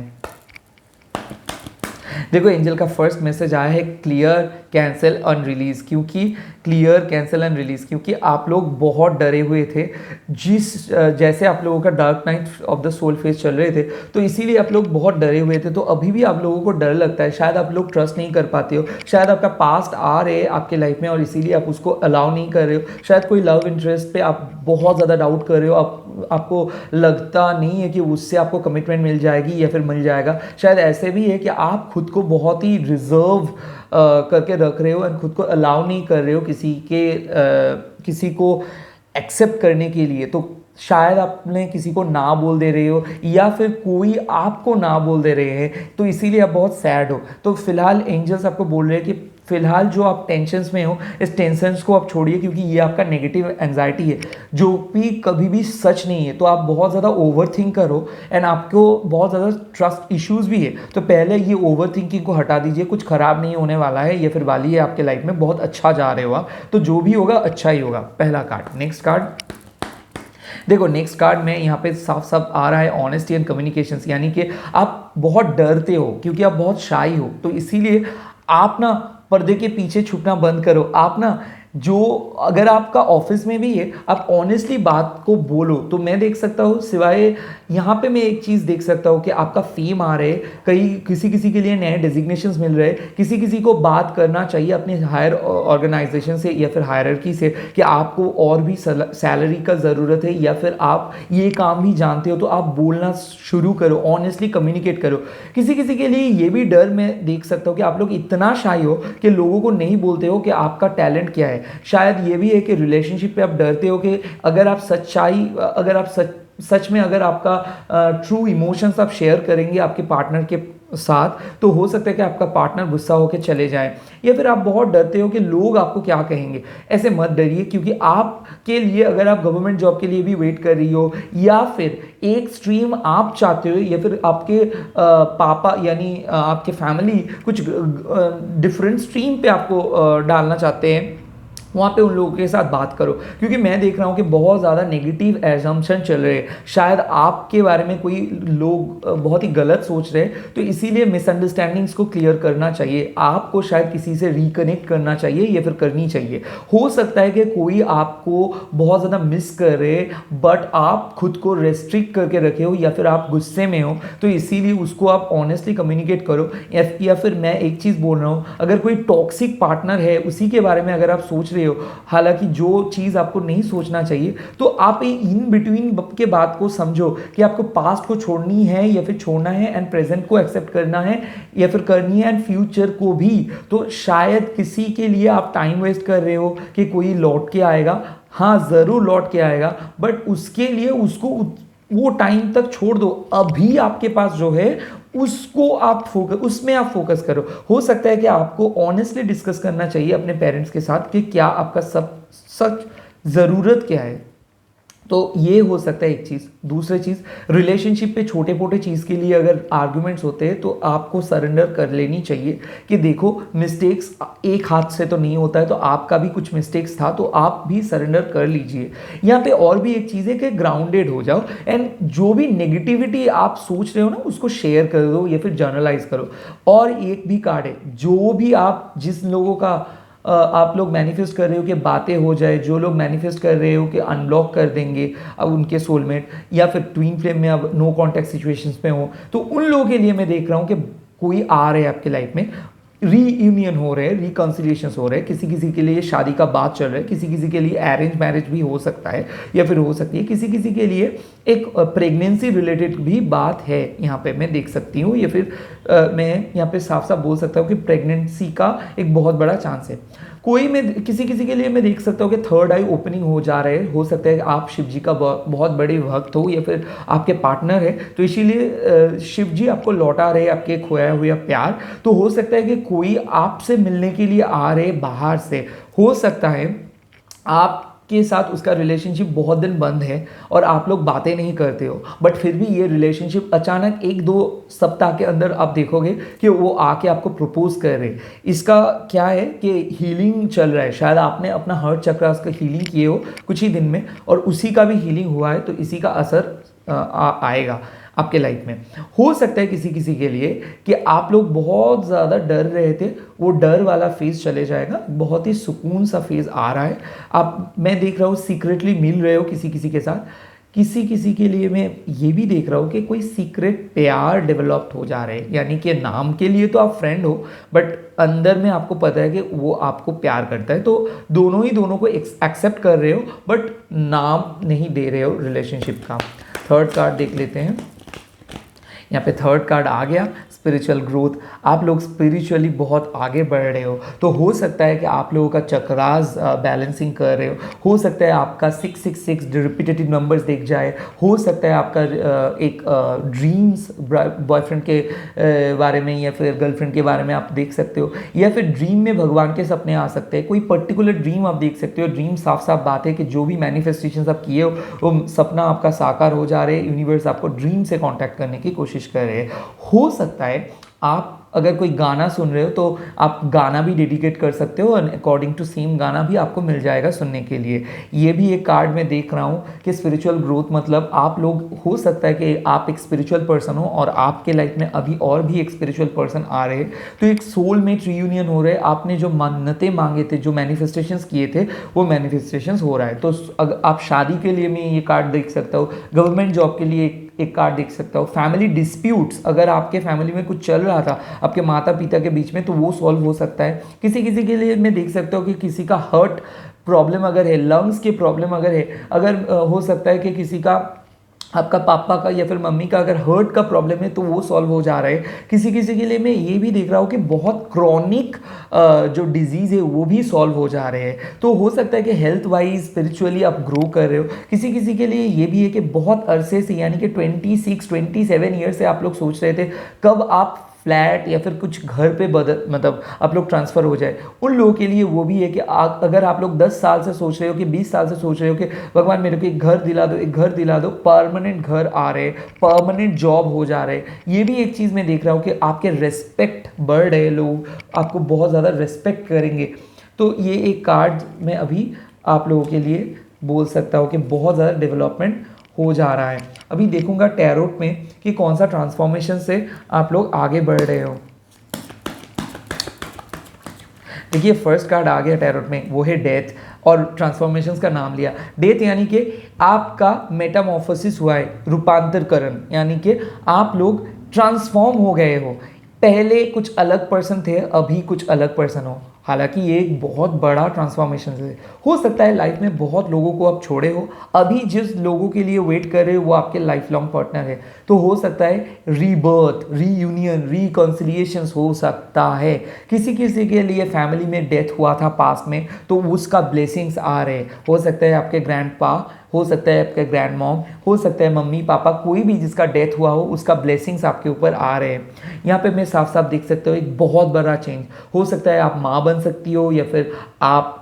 देखो एंजल का फर्स्ट मैसेज आया है क्लियर कैंसिल एंड रिलीज, क्योंकि क्लियर कैंसिल एंड रिलीज, क्योंकि आप लोग बहुत डरे हुए थे। जैसे आप लोगों का dark night of the soul phase चल रहे थे, तो इसीलिए आप लोग बहुत डरे हुए थे। तो अभी भी आप लोगों को डर लगता है, शायद आप लोग ट्रस्ट नहीं कर पाते हो, शायद आपका पास्ट आ रहे हैं आपके लाइफ में और इसीलिए आप उसको अलाउ नहीं कर रहे हो। शायद कोई लव इंटरेस्ट पे आप बहुत ज़्यादा डाउट कर रहे हो, आपको लगता नहीं है कि उससे आपको कमिटमेंट मिल जाएगी या फिर मिल जाएगा। शायद ऐसे भी है कि आप खुद को बहुत ही रिजर्व करके रख रहे हो और खुद को अलाउ नहीं कर रहे हो किसी को एक्सेप्ट करने के लिए, तो शायद आपने किसी को ना बोल दे रहे हो या फिर कोई आपको ना बोल दे रहे हैं, तो इसीलिए आप बहुत सैड हो। तो फिलहाल एंजल्स आपको बोल रहे हैं कि फिलहाल जो आप टेंशन्स में हो, इस टेंशन्स को आप छोड़िए, क्योंकि ये आपका नेगेटिव एंजाइटी है जो भी कभी भी सच नहीं है। तो आप बहुत ज़्यादा ओवर थिंक करो एंड आपको बहुत ज़्यादा ट्रस्ट इश्यूज़ भी है, तो पहले ये ओवर थिंकिंग को हटा दीजिए। कुछ ख़राब नहीं होने वाला है, ये फिर वाली है आपके लाइफ में, बहुत अच्छा जा रहे हो आप, तो जो भी होगा अच्छा ही होगा। पहला कार्ड। नेक्स्ट कार्ड देखो, नेक्स्ट कार्ड में यहाँ पे साफ साफ आ रहा है ऑनेस्टी एंड कम्युनिकेशंस, यानी कि आप बहुत डरते हो क्योंकि आप बहुत शाई हो, तो इसीलिए आप ना पर्दे के पीछे छुपना बंद करो। आप ना जो अगर आपका ऑफिस में भी है, आप ऑनेस्टली बात को बोलो। तो मैं देख सकता हूँ, सिवाय यहाँ पे मैं एक चीज़ देख सकता हूँ कि आपका फेम आ रहे, कई किसी किसी के लिए नए डेजिग्नेशंस मिल रहे, किसी किसी को बात करना चाहिए अपने हायर ऑर्गेनाइजेशन से या फिर हायरार्की से कि आपको और भी सैलरी का ज़रूरत है या फिर आप ये काम भी जानते हो, तो आप बोलना शुरू करो, ऑनेस्टली कम्युनिकेट करो। किसी किसी के लिए ये भी डर मैं देख सकता हूँ कि आप लोग इतना शाई हो कि लोगों को नहीं बोलते हो कि आपका टैलेंट क्या है। शायद ये भी है कि रिलेशनशिप पे आप डरते हो कि अगर आप सच में अगर आपका ट्रू इमोशंस आप शेयर करेंगे आपके पार्टनर के साथ, तो हो सकता है कि आपका पार्टनर गुस्सा होकर चले जाए, या फिर आप बहुत डरते हो कि लोग आपको क्या कहेंगे। ऐसे मत डरिए, क्योंकि आपके लिए अगर आप गवर्नमेंट जॉब के लिए भी वेट कर रही हो या फिर एक स्ट्रीम आप चाहते हो या फिर आपके पापा यानी आपके फैमिली कुछ डिफरेंट स्ट्रीम पे आपको डालना चाहते हैं, वहाँ पे उन लोगों के साथ बात करो। क्योंकि मैं देख रहा हूँ कि बहुत ज़्यादा नेगेटिव एजम्पशन चल रहे हैं, शायद आपके बारे में कोई लोग बहुत ही गलत सोच रहे हैं, तो इसीलिए मिसअंडरस्टैंडिंग्स को क्लियर करना चाहिए। आपको शायद किसी से रिकनेक्ट करना चाहिए या फिर करनी चाहिए। हो सकता है कि कोई आपको बहुत ज़्यादा मिस कर रहे, बट आप खुद को रेस्ट्रिक्ट करके रखे हो या फिर आप गुस्से में हो, तो इसीलिए उसको आप ऑनेस्टली कम्युनिकेट करो। या फिर मैं एक चीज़ बोल रहा हूँ, अगर कोई टॉक्सिक पार्टनर है, उसी के बारे में अगर आप सोच हो, हालांकि जो चीज आपको नहीं सोचना चाहिए, तो आप इन बिटवीन के बात को समझो कि आपको पास्ट को छोड़नी है या फिर छोड़ना है, एंड प्रेजेंट को एक्सेप्ट करना है या फिर करनी है, एंड फ्यूचर को भी। तो शायद किसी के लिए आप टाइम वेस्ट कर रहे हो कि कोई लौट के आएगा, हाँ जरूर लौट के आएगा, बट उसके लिए उसको वो टाइम तक छोड़ दो। अभी आपके पास जो है उसको आप उसमें आप फोकस करो। हो सकता है कि आपको ऑनेस्टली डिस्कस करना चाहिए अपने पेरेंट्स के साथ कि क्या आपका सब सच ज़रूरत क्या है। तो ये हो सकता है एक चीज़। दूसरी चीज़, रिलेशनशिप पे छोटे मोटे चीज़ के लिए अगर आर्गुमेंट्स होते हैं तो आपको सरेंडर कर लेनी चाहिए कि देखो मिस्टेक्स एक हाथ से तो नहीं होता है, तो आपका भी कुछ मिस्टेक्स था, तो आप भी सरेंडर कर लीजिए। यहाँ पे और भी एक चीज़ है कि ग्राउंडेड हो जाओ, एंड जो भी नेगेटिविटी आप सोच रहे हो ना उसको शेयर कर दो या फिर जर्नलाइज करो। और एक भी कार्ड है, जो भी आप जिस लोगों का आप लोग मैनिफेस्ट कर रहे हो कि बातें हो जाए, जो लोग मैनिफेस्ट कर रहे हो कि अनब्लॉक कर देंगे अब उनके सोलमेट, या फिर ट्विन फ्लेम में अब नो कांटेक्ट सिचुएशंस में हो, तो उन लोगों के लिए मैं देख रहा हूँ कि कोई आ रहे हैं आपके लाइफ में, रीयूनियन हो रहे हैं, रिकॉन्सिलिएशंस हो रहे हैं। किसी किसी के लिए शादी का बात चल रहा है, किसी किसी के लिए अरेंज मैरिज भी हो सकता है या फिर हो सकती है, किसी किसी के लिए एक प्रेगनेंसी रिलेटेड भी बात है यहाँ पे मैं देख सकती हूँ, या फिर मैं यहाँ पे साफ साफ बोल सकता हूँ कि प्रेगनेंसी का एक बहुत बड़ा चांस है। कोई मैं किसी किसी के लिए मैं देख सकता हूँ कि थर्ड आई ओपनिंग हो जा रहे हैं। हो सकता है आप शिव जी का बहुत बड़े भक्त हो या फिर आपके पार्टनर है, तो इसीलिए शिव जी आपको लौटा रहे आपके खोया हुआ प्यार। तो हो सकता है कि कोई आपसे मिलने के लिए आ रहे बाहर से, हो सकता है आप के साथ उसका रिलेशनशिप बहुत दिन बंद है और आप लोग बातें नहीं करते हो, बट फिर भी ये रिलेशनशिप अचानक 1-2 सप्ताह के अंदर आप देखोगे कि वो आके आपको प्रपोज कर रहे। इसका क्या है कि हीलिंग चल रहा है, शायद आपने अपना हार्ट चक्र का हीलिंग किए हो कुछ ही दिन में और उसी का भी हीलिंग हुआ है, तो इसी का असर आएगा आपके लाइफ में। हो सकता है किसी किसी के लिए कि आप लोग बहुत ज़्यादा डर रहे थे, वो डर वाला फेज चले जाएगा, बहुत ही सुकून सा फेज आ रहा है। आप मैं देख रहा हूँ सीक्रेटली मिल रहे हो किसी किसी के साथ। किसी किसी के लिए मैं ये भी देख रहा हूँ कि कोई सीक्रेट प्यार डेवलप्ड हो जा रहे हैं, यानी कि नाम के लिए तो आप फ्रेंड हो बट अंदर में आपको पता है कि वो आपको प्यार करता है, तो दोनों ही दोनों को एक्सेप्ट कर रहे हो बट नाम नहीं दे रहे हो रिलेशनशिप का। थर्ड कार्ड देख लेते हैं। यहाँ पे थर्ड कार्ड आ गया, स्पिरिचुअल ग्रोथ, आप लोग स्पिरिचुअली बहुत आगे बढ़ रहे हो हो सकता है कि आप लोगों का चक्रास बैलेंसिंग कर रहे हो सकता है आपका 666 रिपीटेटिव नंबर्स देख जाए, हो सकता है आपका एक ड्रीम्स बॉयफ्रेंड के बारे में या फिर गर्लफ्रेंड के बारे में आप देख सकते हो, या फिर ड्रीम में भगवान के सपने आ सकते हैं, कोई पर्टिकुलर ड्रीम आप देख सकते हो। ड्रीम साफ साफ बात है कि जो भी मैनिफेस्टेशन आप किए हो वो सपना आपका साकार हो जा रहे हैं, यूनिवर्स आपको ड्रीम से कांटेक्ट करने की कोशिश कर रहे हैं। हो सकता है आप अगर कोई गाना सुन रहे हो तो आप गाना भी डेडिकेट कर सकते हो, और अकॉर्डिंग टू सेम गाना भी आपको मिल जाएगा सुनने के लिए। ये भी एक कार्ड में देख रहा हूँ कि स्पिरिचुअल ग्रोथ मतलब आप लोग, हो सकता है कि आप एक स्पिरिचुअल पर्सन हो और आपके लाइफ में अभी और भी एक स्पिरिचुअल पर्सन आ रहे हैं, तो एक सोलमेट रियूनियन हो रहा है। आपने जो मन्नतें मांगे थे, जो मैनिफेस्टेशंस किए थे, वो मैनिफेस्टेशंस हो रहा है। तो अगर आप शादी के लिए मैं ये कार्ड देख सकता हूँ, गवर्नमेंट जॉब के लिए एक कार्ड देख सकता हूँ, फैमिली डिस्प्यूट्स, अगर आपके फैमिली में कुछ चल रहा था आपके माता पिता के बीच में तो वो सॉल्व हो सकता है। किसी किसी के लिए मैं देख सकता हूँ कि किसी का हार्ट प्रॉब्लम अगर है, लंग्स की प्रॉब्लम अगर है, अगर हो सकता है कि किसी का, आपका पापा का या फिर मम्मी का अगर हर्ट का प्रॉब्लम है तो वो सॉल्व हो जा रहा है। किसी किसी के लिए मैं ये भी देख रहा हूँ कि बहुत क्रॉनिक जो डिजीज़ है वो भी सॉल्व हो जा रहे हैं। तो हो सकता है कि हेल्थ वाइज स्पिरिचुअली आप ग्रो कर रहे हो। किसी किसी के लिए ये भी है कि बहुत अरसे से, यानी कि 27 ईयर से आप लोग सोच रहे थे कब आप फ्लैट या फिर कुछ घर पे मतलब आप लोग ट्रांसफ़र हो जाए। उन लोगों के लिए वो भी है कि अगर आप लोग 10 साल से सोच रहे हो कि 20 साल से सोच रहे हो कि भगवान मेरे को एक घर दिला दो, एक घर दिला दो, परमानेंट घर आ रहे, परमानेंट जॉब हो जा रहे, ये भी एक चीज़ मैं देख रहा हूँ कि आपके रेस्पेक्ट बढ़ रहे, लोग आपको बहुत ज़्यादा रेस्पेक्ट करेंगे। तो ये एक कार्ड मैं अभी आप लोगों के लिए बोल सकता हूँ कि बहुत ज़्यादा डेवलपमेंट हो जा रहा है। अभी देखूंगा टैरोट में कि कौन सा ट्रांसफॉर्मेशन से आप लोग आगे बढ़ रहे हो। देखिए फर्स्ट कार्ड आ गया टैरोट में, वो है डेथ, और ट्रांसफॉर्मेशंस का नाम लिया। डेथ यानी कि आपका मेटामॉर्फोसिस हुआ है, रूपांतरकरण, यानी कि आप लोग ट्रांसफॉर्म हो गए हो। पहले कुछ अलग पर्सन थे, अभी कुछ अलग पर्सन हो। हालांकि ये एक बहुत बड़ा ट्रांसफॉर्मेशन है। हो सकता है लाइफ में बहुत लोगों को आप छोड़े हो, अभी जिस लोगों के लिए वेट कर रहे हो वो आपके लाइफ लॉन्ग पार्टनर है। तो हो सकता है रीबर्थ, रीयूनियन, रिकॉन्सिलिएशंस हो सकता है। किसी किसी के लिए फैमिली में डेथ हुआ था पास्ट में तो उसका ब्लेसिंग्स आ रहे। हो सकता है आपके ग्रैंडपा, हो सकता है आपके ग्रैंड मॉम, हो सकता है मम्मी पापा, कोई भी जिसका डेथ हुआ हो उसका ब्लेसिंग्स आपके ऊपर आ रहे हैं। यहाँ पे मैं साफ साफ देख सकते हो एक बहुत बड़ा चेंज। हो सकता है आप माँ बन सकती हो या फिर आप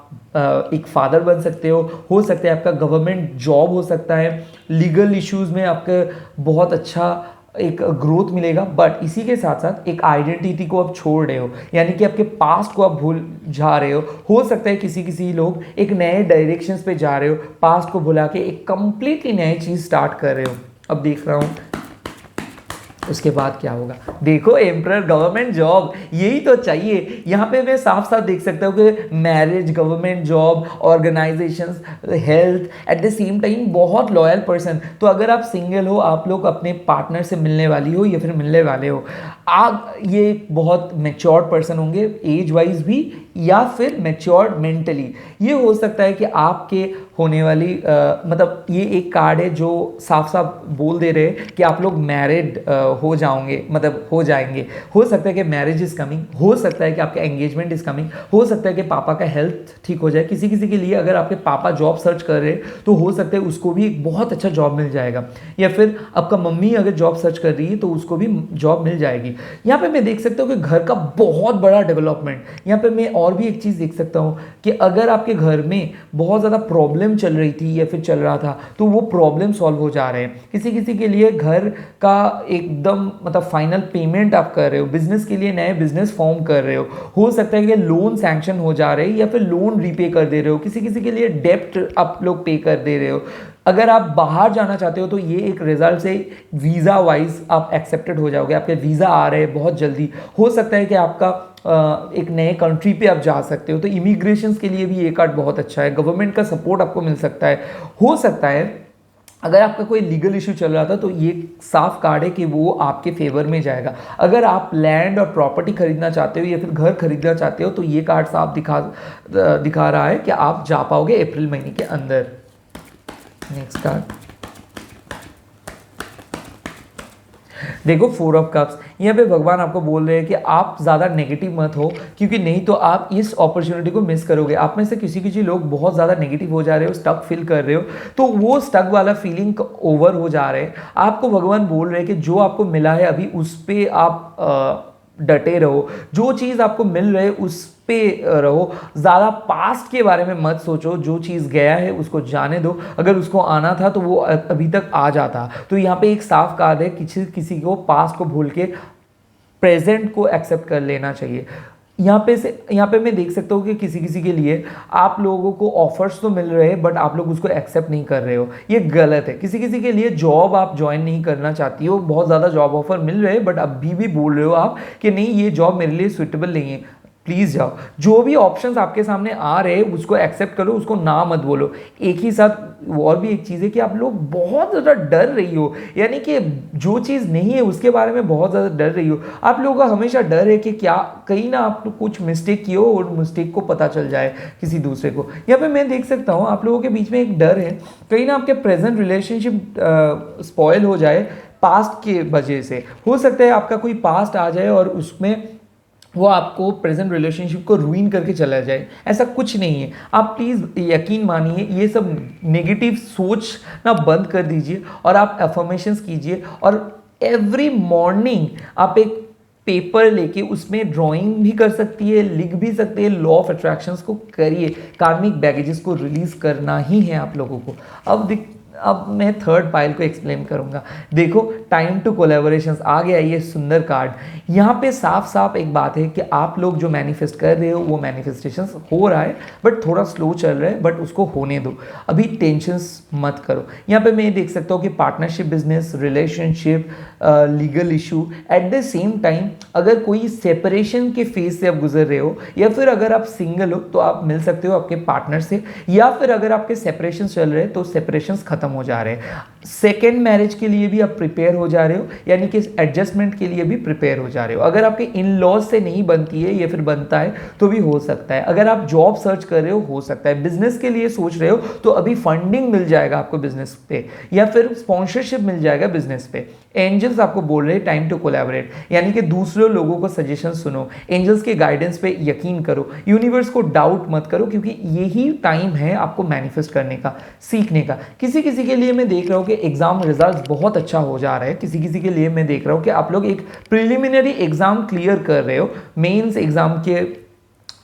एक फादर बन सकते हो सकता है आपका गवर्नमेंट जॉब हो सकता है, लीगल इश्यूज़ में आपका बहुत अच्छा एक ग्रोथ मिलेगा। बट इसी के साथ साथ एक आइडेंटिटी को आप छोड़ रहे हो, यानी कि आपके पास्ट को आप भूल जा रहे हो सकता है किसी किसी लोग एक नए डायरेक्शंस पे जा रहे हो, पास्ट को भुला के एक कंप्लीटली नई चीज़ स्टार्ट कर रहे हो। अब देख रहा हूँ उसके बाद क्या होगा। देखो एम्परर, गवर्नमेंट जॉब, यही तो चाहिए। यहाँ पे मैं साफ साफ देख सकता हूँ कि marriage, government job, organisations, health, at the same time बहुत लॉयल पर्सन। तो अगर आप सिंगल हो, आप लोग अपने पार्टनर से मिलने वाली हो या फिर मिलने वाले हो, आप ये बहुत मैच्योर्ड पर्सन होंगे एज वाइज भी, या फिर मैच्योर्ड मेंटली। ये हो सकता है कि आपके होने वाली मतलब ये एक कार्ड है जो साफ साफ बोल दे रहे कि आप लोग मैरिड हो जाओगे, मतलब हो जाएंगे। हो सकता है कि मैरिज इज कमिंग, हो सकता है कि आपका एंगेजमेंट इज कमिंग, हो सकता है कि पापा का हेल्थ ठीक हो जाए। किसी किसी के लिए अगर आपके पापा जॉब सर्च कर रहे हैं तो हो सकता है उसको भी एक बहुत अच्छा जॉब मिल जाएगा, या फिर आपका मम्मी अगर जॉब सर्च कर रही है तो उसको भी जॉब मिल जाएगी। यहाँ पे मैं देख सकता हूँ कि घर का बहुत बड़ा डेवलपमेंट। यहाँ पे मैं और भी एक चीज़ देख सकता हूँ कि अगर आपके घर में बहुत ज़्यादा प्रॉब्लम चल रही थी या फिर चल रहा था तो वो प्रॉब्लम सॉल्व हो जा रहे हैं। किसी किसी के लिए घर का एकदम मतलब फाइनल पेमेंट आप कर रहे हो, बिजनेस के लिए नए बिजनेस फॉर्म कर रहे हो सकता है कि लोन सैंक्शन हो जा रहे हैं या फिर लोन रीपे कर दे रहे हो। किसी किसी के लिए डेप्ट आप लोग पे कर दे रहे हो। अगर आप बाहर जाना चाहते हो तो ये एक रिजल्ट से वीज़ा वाइज आप एक्सेप्टेड हो जाओगे, आपके वीज़ा आ रहे हैं बहुत जल्दी। हो सकता है कि आपका एक नए कंट्री पे आप जा सकते हो, तो इमिग्रेशन के लिए भी ये कार्ड बहुत अच्छा है। गवर्नमेंट का सपोर्ट आपको मिल सकता है। हो सकता है अगर आपका कोई लीगल इशू चल रहा था तो ये साफ कार्ड है कि वो आपके फेवर में जाएगा। अगर आप लैंड और प्रॉपर्टी खरीदना चाहते हो या फिर घर खरीदना चाहते हो तो ये कार्ड साफ दिखा रहा है कि आप जा पाओगे अप्रैल महीने के अंदर। नेक्स्ट कार्ड देखो, 4 ऑफ कप्स। यहाँ पे भगवान आपको बोल रहे हैं कि आप ज़्यादा नेगेटिव मत हो, क्योंकि नहीं तो आप इस अपॉर्चुनिटी को मिस करोगे। आप में से किसी लोग बहुत ज़्यादा नेगेटिव हो जा रहे हो, स्टक फील कर रहे हो, तो वो स्टक वाला फीलिंग ओवर हो जा रहे हैं। आपको भगवान बोल रहे हैं कि जो आपको मिला है अभी उस पर आप डटे रहो, जो चीज़ आपको मिल रहे उस पे रहो, ज़्यादा पास्ट के बारे में मत सोचो। जो चीज़ गया है उसको जाने दो, अगर उसको आना था तो वो अभी तक आ जाता। तो यहाँ पे एक साफ कार्ड है, किसी को पास्ट को भूल के प्रेजेंट को एक्सेप्ट कर लेना चाहिए। यहाँ पे मैं देख सकता हूँ कि किसी के लिए आप लोगों को ऑफर्स तो मिल रहे हैं बट आप लोग उसको एक्सेप्ट नहीं कर रहे हो, ये गलत है। किसी के लिए जॉब आप ज्वाइन नहीं करना चाहती हो, बहुत ज़्यादा जॉब ऑफर मिल रहे हैं बट अभी भी बोल रहे हो आप कि नहीं ये जॉब मेरे लिए सुइटेबल नहीं है, प्लीज जाओ। जो भी ऑप्शंस आपके सामने आ रहे हैं उसको एक्सेप्ट करो, उसको ना मत बोलो। एक ही साथ और भी एक चीज़ है कि आप लोग बहुत ज़्यादा डर रही हो, यानी कि जो चीज़ नहीं है उसके बारे में बहुत ज़्यादा डर रही हो। आप लोगों का हमेशा डर है कि क्या कहीं ना आप कुछ मिस्टेक की हो और मिस्टेक को पता चल जाए किसी दूसरे को। यहाँ पे मैं देख सकता हूँ आप लोगों के बीच में एक डर है, कहीं ना आपके प्रेजेंट रिलेशनशिप स्पॉयल हो जाए पास्ट के वजह से। हो सकता है आपका कोई पास्ट आ जाए और उसमें वो आपको प्रेजेंट रिलेशनशिप को रूइन करके चला जाए, ऐसा कुछ नहीं है। आप प्लीज़ यकीन मानिए, ये सब नेगेटिव सोच ना बंद कर दीजिए और आप अफर्मेशंस कीजिए। और एवरी मॉर्निंग आप एक पेपर लेके उसमें ड्राइंग भी कर सकती है, लिख भी सकते हैं, लॉ ऑफ अट्रैक्शंस को करिए। कार्मिक बैगेजेस को रिलीज करना ही है आप लोगों को। अब मैं थर्ड पाइल को एक्सप्लेन करूंगा। देखो, टाइम टू कोलैबोरेशंस आ गया, ये सुंदर कार्ड। यहाँ पे साफ साफ एक बात है कि आप लोग जो मैनिफेस्ट कर रहे हो वो मैनिफेस्टेशंस हो रहा है बट थोड़ा स्लो चल रहा है, बट उसको होने दो, अभी टेंशंस मत करो। यहाँ पे मैं देख सकता हूँ कि partnership, business, relationship, legal issue, at the same time अगर कोई सेपरेशन के फेज से आप गुजर रहे हो, या फिर अगर आप सिंगल हो तो आप मिल सकते हो आपके पार्टनर से, या फिर अगर आपके सेपरेशन चल रहे हैं तो सेपरेशंस खत्म हो जा रहे हैं। सेकेंड मैरिज के लिए भी आप प्रिपेयर हो जा रहे हो, यानी कि एडजस्टमेंट के लिए भी प्रिपेयर हो जा रहे हो। अगर आपके इन लॉज से नहीं बनती है या फिर बनता है तो भी हो सकता है। अगर आप जॉब सर्च कर रहे हो सकता है। बिजनेस के लिए सोच रहे हो तो अभी फंडिंग मिल जाएगा आपको बिजनेस पे, या फिर स्पॉन्सरशिप मिल जाएगा बिजनेस पे। एंजल्स आपको बोल रहे हैं टाइम टू कोलैबोरेट, यानी कि दूसरे लोगों को सजेशन सुनो, एंजल्स के गाइडेंस पे यकीन करो, यूनिवर्स को डाउट मत करो, क्योंकि यही टाइम है आपको मैनिफेस्ट करने का, सीखने का। किसी के लिए मैं देख रहा हूँ कि एग्जाम रिजल्ट बहुत अच्छा हो जा रहा है। किसी के लिए मैं देख रहा हूँ कि आप लोग एक प्रिलिमिनरी एग्जाम क्लियर कर रहे हो, मेंस एग्जाम के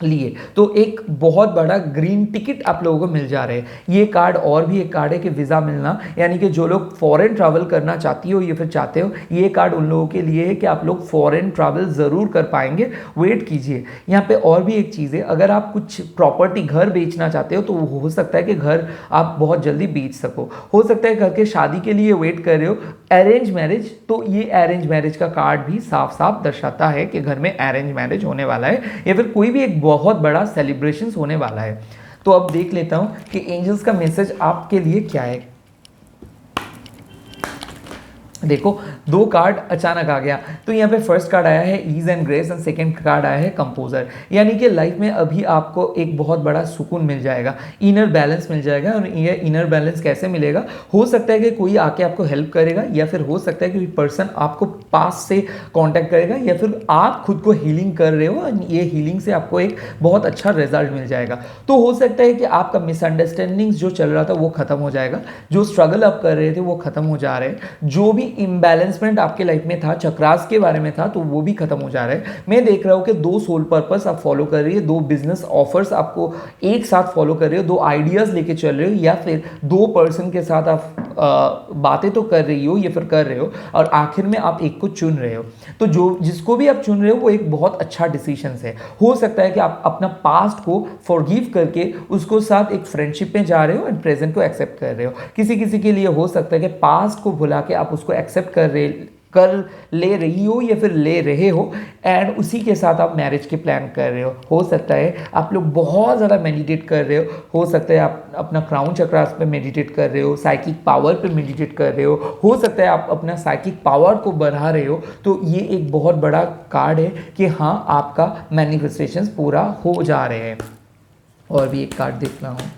लिए, तो एक बहुत बड़ा ग्रीन टिकट आप लोगों को मिल जा रहे हैं। ये कार्ड और भी एक कार्ड है कि वीज़ा मिलना, यानी कि जो लोग फॉरेन ट्रैवल करना चाहती हो या फिर चाहते हो, ये कार्ड उन लोगों के लिए है कि आप लोग फॉरेन ट्रैवल ज़रूर कर पाएंगे, वेट कीजिए। यहाँ पे और भी एक चीज़ है, अगर आप कुछ प्रॉपर्टी, घर बेचना चाहते हो तो हो सकता है कि घर आप बहुत जल्दी बेच सको। हो सकता है घर के शादी के लिए वेट कर रहे हो, अरेंज मैरिज, तो ये अरेंज मैरिज का कार्ड भी साफ साफ दर्शाता है कि घर में अरेंज मैरिज होने वाला है, या फिर कोई भी एक बहुत बड़ा सेलिब्रेशन होने वाला है। तो अब देख लेता हूं कि एंजल्स का मैसेज आपके लिए क्या है। देखो, दो कार्ड अचानक आ गया। तो यहाँ पे फर्स्ट कार्ड आया है ease and grace and second card आया है कंपोजर, यानी कि लाइफ में अभी आपको एक बहुत बड़ा सुकून मिल जाएगा, इनर बैलेंस मिल जाएगा। और ये इनर बैलेंस कैसे मिलेगा? हो सकता है कि कोई आके आपको हेल्प करेगा, या फिर हो सकता है कि कोई पर्सन आपको पास से कांटेक्ट करेगा, या फिर आप खुद को हीलिंग कर रहे हो, ये हीलिंग से आपको एक बहुत अच्छा रिजल्ट मिल जाएगा। तो हो सकता है कि आपका मिसअंडरस्टैंडिंग्स जो चल रहा था वो खत्म हो जाएगा, जो स्ट्रगल आप कर रहे थे वो खत्म हो जा रहे हैं, जो भी इम्बैलेंसमेंट आपके लाइफ में था, चक्रास के बारे में था, तो वो भी खत्म हो जा रहा है। मैं देख रहा हूं कि दो सोल पर्पस आप फॉलो कर रही है, दो बिजनेस ऑफर्स आपको एक साथ फॉलो कर रहे हो, दो आइडियाज लेके चल रहे हो, या फिर दो पर्सन के साथ आप बातें तो कर रही हो या फिर कर रहे हो, और आखिर में आप एक को चुन रहे हो। तो जो जिसको भी आप चुन रहे हो वो एक बहुत अच्छा डिसीजन है। हो सकता है कि आप अपना पास्ट को फॉरगिव करके उसको साथ एक फ्रेंडशिप में जा रहे हो एंड प्रेजेंट को एक्सेप्ट कर रहे हो। किसी के लिए हो सकता है कि पास्ट को भुला के आप उसको एक्सेप्ट कर ले रही हो या फिर ले रहे हो, एंड उसी के साथ आप मैरिज के प्लान कर रहे हो सकता है आप लोग बहुत ज़्यादा मेडिटेट कर रहे हो सकता है आप अपना क्राउन चक्रास पे मेडिटेट कर रहे हो, साइकिक पावर पे मेडिटेट कर रहे हो सकता है आप अपना साइकिक पावर को बढ़ा रहे हो। तो ये एक बहुत बड़ा कार्ड है कि हाँ, आपका मैनिफेस्टेशंस पूरा हो जा रहे हैं। और भी एक कार्ड देख रहा हूँ।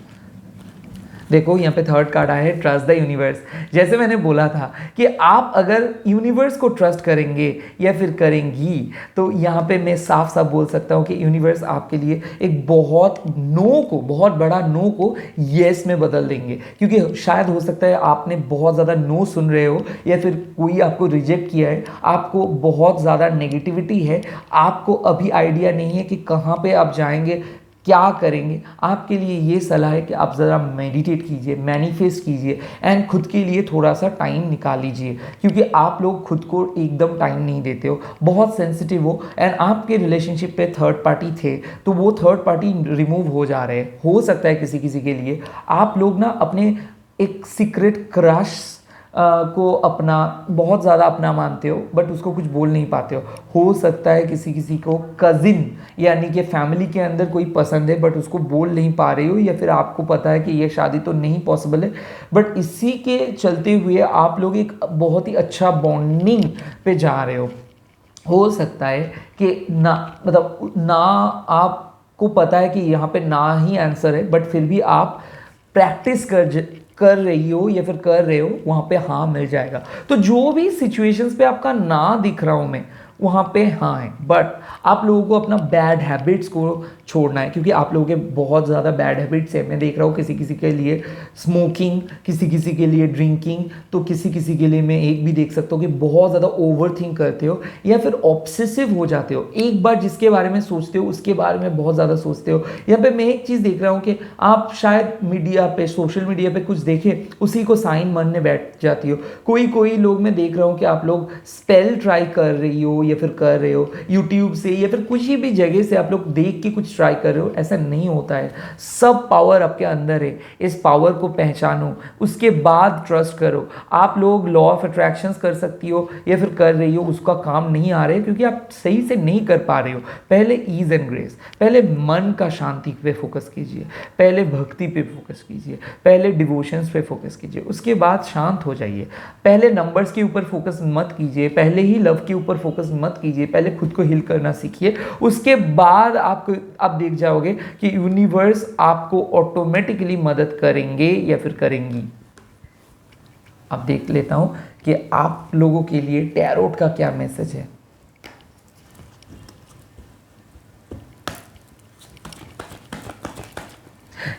देखो यहाँ पे थर्ड कार्ड आया है ट्रस्ट द यूनिवर्स। जैसे मैंने बोला था कि आप अगर यूनिवर्स को ट्रस्ट करेंगे या फिर करेंगी तो यहाँ पे मैं साफ साफ बोल सकता हूँ कि यूनिवर्स आपके लिए एक बहुत बहुत बड़ा नो को येस में बदल देंगे। क्योंकि शायद हो सकता है आपने बहुत ज़्यादा नो सुन रहे हो या फिर कोई आपको रिजेक्ट किया है, आपको बहुत ज़्यादा नेगेटिविटी है, आपको अभी आइडिया नहीं है कि कहाँ पे आप जाएंगे, क्या करेंगे। आपके लिए ये सलाह है कि आप ज़रा मेडिटेट कीजिए, मैनिफेस्ट कीजिए एंड खुद के लिए थोड़ा सा टाइम निकाल लीजिए। क्योंकि आप लोग खुद को एकदम टाइम नहीं देते हो, बहुत सेंसिटिव हो एंड आपके रिलेशनशिप पे थर्ड पार्टी थे तो वो थर्ड पार्टी रिमूव हो जा रहे हैं। हो सकता है किसी किसी के लिए आप लोग ना अपने एक सीक्रेट क्रश को अपना बहुत ज़्यादा अपना मानते हो बट उसको कुछ बोल नहीं पाते हो सकता है किसी किसी को कज़िन यानी कि फैमिली के अंदर कोई पसंद है बट उसको बोल नहीं पा रहे हो, या फिर आपको पता है कि ये शादी तो नहीं पॉसिबल है बट इसी के चलते हुए आप लोग एक बहुत ही अच्छा बॉन्डिंग पे जा रहे हो सकता है कि ना मतलब ना आपको पता है कि यहाँ पे ना ही आंसर है बट फिर भी आप प्रैक्टिस कर रही हो या फिर कर रहे हो, वहाँ पे हाँ मिल जाएगा। तो जो भी सिचुएशंस पे आपका ना दिख रहा हूँ मैं वहाँ पे हाँ है, बट आप लोगों को अपना बैड हैबिट्स को छोड़ना है क्योंकि आप लोगों के बहुत ज़्यादा बैड हैबिट्स है। मैं देख रहा हूँ किसी किसी के लिए स्मोकिंग, किसी किसी के लिए ड्रिंकिंग, तो किसी किसी के लिए मैं एक भी देख सकता हूँ कि बहुत ज़्यादा ओवर थिंक करते हो या फिर ऑब्सेसिव हो जाते हो। एक बार जिसके बारे में सोचते हो उसके बारे में बहुत ज़्यादा सोचते हो। यहाँ पे मैं एक चीज़ देख रहा हूँ कि आप शायद मीडिया पे, सोशल मीडिया पे कुछ देखे उसी को साइन मानने बैठ जाती हो। कोई लोग मैं देख रहा हूँ कि आप लोग स्पेल ट्राई कर रही हो या फिर कर रहे हो यूट्यूब से या फिर किसी भी जगह से आप लोग देख के कुछ ट्राई कर रहे हो। ऐसा नहीं होता है, सब पावर आपके अंदर है। इस पावर को पहचानो, उसके बाद ट्रस्ट करो। आप लोग लॉ ऑफ अट्रैक्शंस कर सकती हो या फिर कर रही हो, उसका काम नहीं आ रहे क्योंकि आप सही से नहीं कर पा रहे हो। पहले ईज एंड ग्रेस, पहले मन का शांति पे फोकस कीजिए, पहले भक्ति पे फोकस कीजिए, पहले डिवोशंस पे फोकस कीजिए, उसके बाद शांत हो जाइए। पहले नंबर्स के ऊपर फोकस मत कीजिए, पहले ही लव के ऊपर फोकस मत कीजिए, पहले खुद को हील करना सीखिए। उसके बाद आप देख जाओगे कि यूनिवर्स आपको ऑटोमेटिकली मदद करेंगे या फिर करेंगी। अब देख लेता हूं कि आप लोगों के लिए टैरोट का क्या मैसेज है।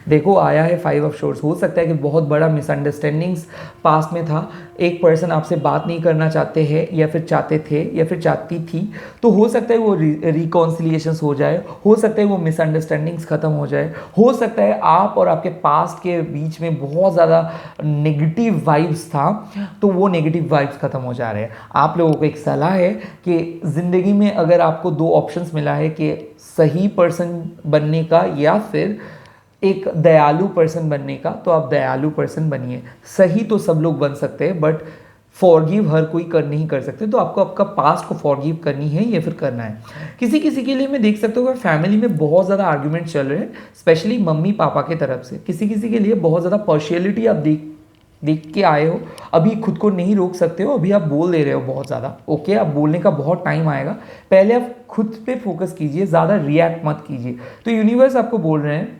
देखो आया है 5 ऑफ शोर्स। हो सकता है कि बहुत बड़ा मिसअंडरस्टैंडिंग्स पास में था, एक पर्सन आपसे बात नहीं करना चाहते हैं या फिर चाहते थे या फिर चाहती थी, तो हो सकता है वो रिकॉन्सिलिएशंस हो जाए, हो सकता है वो मिसअंडरस्टैंडिंग्स खत्म हो जाए, हो सकता है आप और आपके पास्ट के बीच में बहुत ज़्यादा नेगेटिव वाइब्स था तो वो नेगेटिव वाइब्स खत्म हो जा रहे हैं। आप लोगों को एक सलाह है कि ज़िंदगी में अगर आपको 2 ऑप्शंस मिला है कि सही पर्सन बनने का या फिर एक दयालु पर्सन बनने का, तो आप दयालु पर्सन बनिए। सही तो सब लोग बन सकते हैं बट फॉरगिव हर कोई नहीं कर सकते, तो आपको आपका पास्ट को फॉरगिव करनी है या फिर करना है। किसी किसी के लिए मैं देख सकता हूँ फैमिली में बहुत ज़्यादा आर्ग्यूमेंट चल रहे हैं, स्पेशली मम्मी पापा की तरफ से। किसी किसी के लिए बहुत ज़्यादा पर्शियलिटी आप देख के आए हो, अभी खुद को नहीं रोक सकते हो, अभी आप बोल दे रहे हो बहुत ज़्यादा। ओके, आप बोलने का बहुत टाइम आएगा, पहले आप खुद पे फोकस कीजिए, ज़्यादा रिएक्ट मत कीजिए। तो यूनिवर्स आपको बोल रहे हैं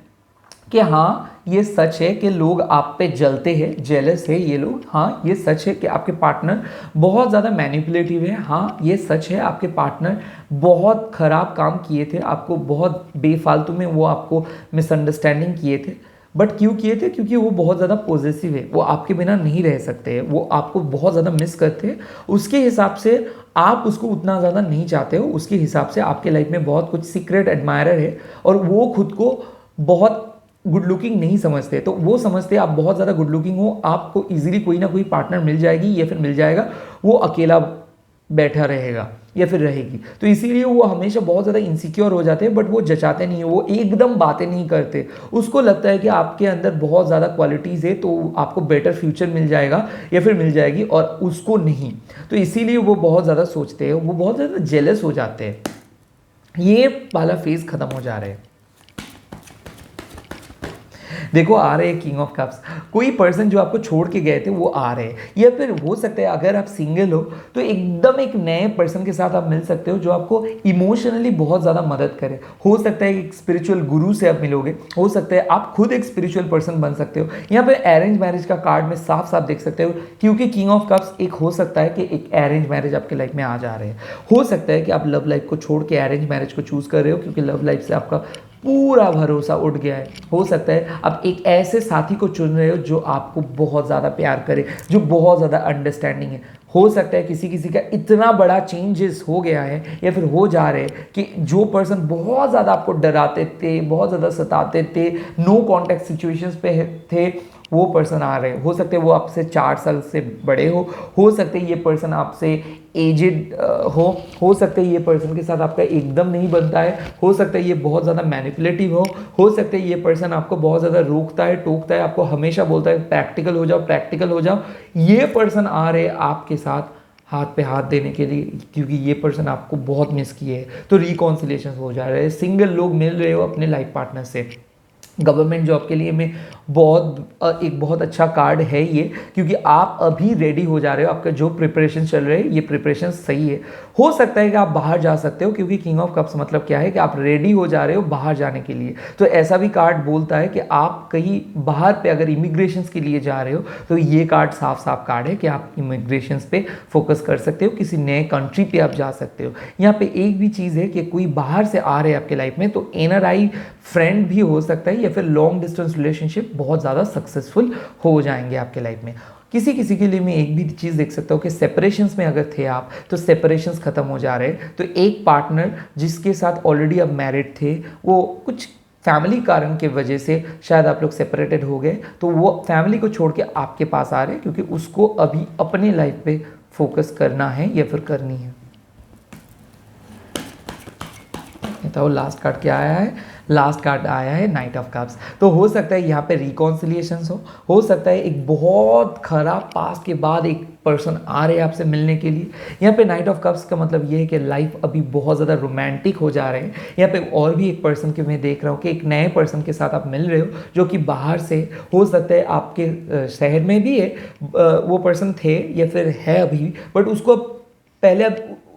कि हाँ ये सच है कि लोग आप पे जलते हैं, जेलस है ये लोग। हाँ ये सच है कि आपके पार्टनर बहुत ज़्यादा मैनिपुलेटिव है। हाँ ये सच है आपके पार्टनर बहुत ख़राब काम किए थे, आपको बहुत बेफालतू में वो आपको मिसअंडरस्टैंडिंग किए थे। बट क्यों किए थे? क्योंकि वो बहुत ज़्यादा पॉजिटिव है, वो आपके बिना नहीं रह सकते हैं, वो आपको बहुत ज़्यादा मिस करते हैं। उसके हिसाब से आप उसको उतना ज़्यादा नहीं चाहते हो, उसके हिसाब से आपके लाइफ में बहुत कुछ सीक्रेट एडमायरर है और वो खुद को बहुत गुड लुकिंग नहीं समझते। तो वो समझते आप बहुत ज़्यादा गुड लुकिंग हो, आपको इजीली कोई ना कोई पार्टनर मिल जाएगी या फिर मिल जाएगा, वो अकेला बैठा रहेगा या फिर रहेगी। तो इसीलिए वो हमेशा बहुत ज़्यादा इनसिक्योर हो जाते हैं बट वो जचाते नहीं है, वो एकदम बातें नहीं करते। उसको लगता है कि आपके अंदर बहुत ज़्यादा क्वालिटीज़ है तो आपको बेटर फ्यूचर मिल जाएगा या फिर मिल जाएगी, और उसको नहीं। तो इसीलिए वो बहुत ज़्यादा सोचते हैं, वो बहुत ज़्यादा जेलस हो जाते हैं। ये वाला फेज़ ख़त्म हो जा रहा है। देखो आ रहे हैं किंग ऑफ कप्स, कोई पर्सन जो आपको छोड़ के गए थे वो आ रहे हैं, या फिर हो सकता है अगर आप सिंगल हो तो एकदम एक नए पर्सन के साथ आप मिल सकते हो जो आपको इमोशनली बहुत ज़्यादा मदद करे। हो सकता है एक स्पिरिचुअल गुरु से आप मिलोगे, हो सकता है आप खुद एक स्पिरिचुअल पर्सन बन सकते हो। यहाँ पे अरेंज मैरिज का कार्ड में साफ साफ देख सकते हो, क्योंकि किंग ऑफ कप्स एक हो सकता है कि एक अरेंज मैरिज आपके लाइफ में आ जा रहे हैं। हो सकता है कि आप लव लाइफ को छोड़ के अरेंज मैरिज को चूज कर रहे हो, क्योंकि लव लाइफ से आपका पूरा भरोसा उठ गया है। हो सकता है आप एक ऐसे साथी को चुन रहे हो जो आपको बहुत ज़्यादा प्यार करे, जो बहुत ज़्यादा अंडरस्टैंडिंग है। हो सकता है किसी किसी का इतना बड़ा चेंजेस हो गया है या फिर हो जा रहे हैं कि जो पर्सन बहुत ज़्यादा आपको डराते थे, बहुत ज़्यादा सताते थे, नो कॉन्टैक्ट सिचुएशंस पे थे, वो पर्सन आ रहे हैं। हो सकते हैं वो आपसे 4 साल से बड़े हो सकते हैं ये पर्सन आपसे एजेड हो सकते हैं ये पर्सन के साथ आपका एकदम नहीं बनता है, हो सकता है ये बहुत ज़्यादा मैनिपुलेटिव हो सकता है ये पर्सन आपको बहुत ज़्यादा रोकता है, टोकता है, आपको हमेशा बोलता है प्रैक्टिकल हो जाओ, प्रैक्टिकल हो जाओ। ये पर्सन आ रहे हैं आपके साथ हाथ पे हाथ देने के लिए, क्योंकि ये पर्सन आपको बहुत मिस किए है। तो रिकॉन्सिलेशन हो जा रहे हैं, सिंगल लोग मिल रहे हो अपने लाइफ पार्टनर से। गवर्नमेंट जॉब के लिए में एक बहुत अच्छा कार्ड है ये, क्योंकि आप अभी रेडी हो जा रहे हो, आपका जो प्रिपरेशन चल रहे हैं ये प्रिपरेशन सही है। हो सकता है कि आप बाहर जा सकते हो, क्योंकि किंग ऑफ कप्स मतलब क्या है कि आप रेडी हो जा रहे हो बाहर जाने के लिए। तो ऐसा भी कार्ड बोलता है कि आप कहीं बाहर पे अगर इमिग्रेशन के लिए जा रहे हो तो ये कार्ड साफ साफ कार्ड है कि आप इमिग्रेशन पे फोकस कर सकते हो, किसी नए कंट्री पे आप जा सकते हो। यहाँ पे एक भी चीज़ है कि कोई बाहर से आ रहे हैं आपके लाइफ में, तो NRI फ्रेंड भी हो सकता है, या फिर लॉन्ग डिस्टेंस रिलेशनशिप बहुत ज़्यादा सक्सेसफुल हो जाएंगे आपके लाइफ में। किसी किसी के लिए मैं एक भी चीज़ देख सकता हूँ कि सेपरेशंस में अगर थे आप, तो सेपरेशंस खत्म हो जा रहे हैं। तो एक पार्टनर जिसके साथ ऑलरेडी आप मैरिड थे, वो कुछ फैमिली कारण के वजह से शायद आप लोग सेपरेटेड हो गए, तो वो फैमिली को छोड़ के आपके पास आ रहे हैं, क्योंकि उसको अभी अपने लाइफ पे फोकस करना है या फिर करनी है। तो लास्ट कार्ड क्या आया है? लास्ट कार्ड आया है नाइट ऑफ कप्स। तो हो सकता है यहाँ पे रिकॉन्सिलिएशंस हो सकता है एक बहुत खराब पास्ट के बाद एक पर्सन आ रहे हैं आपसे मिलने के लिए। यहाँ पे नाइट ऑफ कप्स का मतलब ये है कि लाइफ अभी बहुत ज़्यादा रोमांटिक हो जा रहे हैं। यहाँ पे और भी एक पर्सन के मैं देख रहा हूँ कि एक नए पर्सन के साथ आप मिल रहे हो, जो कि बाहर से हो सकता है, आपके शहर में भी है वो पर्सन थे या फिर है अभी, बट उसको पहले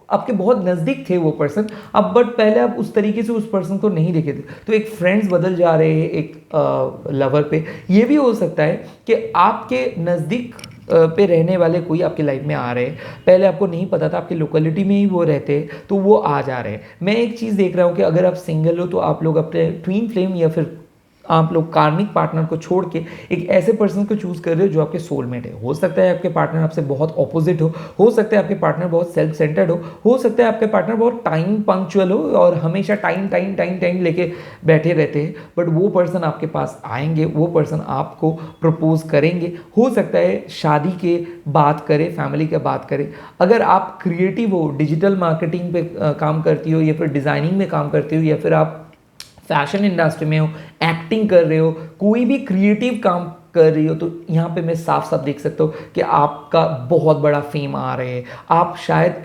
आपके बहुत नज़दीक थे वो पर्सन, अब बट पहले आप उस तरीके से उस पर्सन को नहीं देखे थे। तो एक फ्रेंड्स बदल जा रहे हैं एक लवर पे। ये भी हो सकता है कि आपके नज़दीक पे रहने वाले कोई आपकी लाइफ में आ रहे हैं, पहले आपको नहीं पता था, आपकी लोकेलिटी में ही वो रहते हैं, तो वो आ जा रहे हैं। मैं एक चीज़ देख रहा हूँ कि अगर आप सिंगल हो तो आप लोग अपने ट्विन फ्लेम या फिर आप लोग कार्मिक पार्टनर को छोड़ के एक ऐसे पर्सन को चूज कर रहे हो जो आपके सोलमेट है। हो सकता है आपके पार्टनर आपसे बहुत ऑपोजिट हो सकता है आपके पार्टनर बहुत सेल्फ सेंटर्ड हो सकता है आपके पार्टनर बहुत टाइम पंक्चुअल हो और हमेशा टाइम टाइम टाइम टाइम लेके बैठे रहते हैं, बट वो पर्सन आपके पास आएंगे, वो पर्सन आपको प्रपोज करेंगे। हो सकता है शादी के बात करें, फैमिली के बात करें। अगर आप क्रिएटिव हो, डिजिटल मार्केटिंग पे काम करती हो, या फिर डिज़ाइनिंग में काम करती हो, या फिर आप फैशन इंडस्ट्री में हो, एक्टिंग कर रहे हो, कोई भी क्रिएटिव काम कर रही हो, तो यहाँ पे मैं साफ साफ देख सकता हूँ कि आपका बहुत बड़ा फेम आ रहे हैं। आप शायद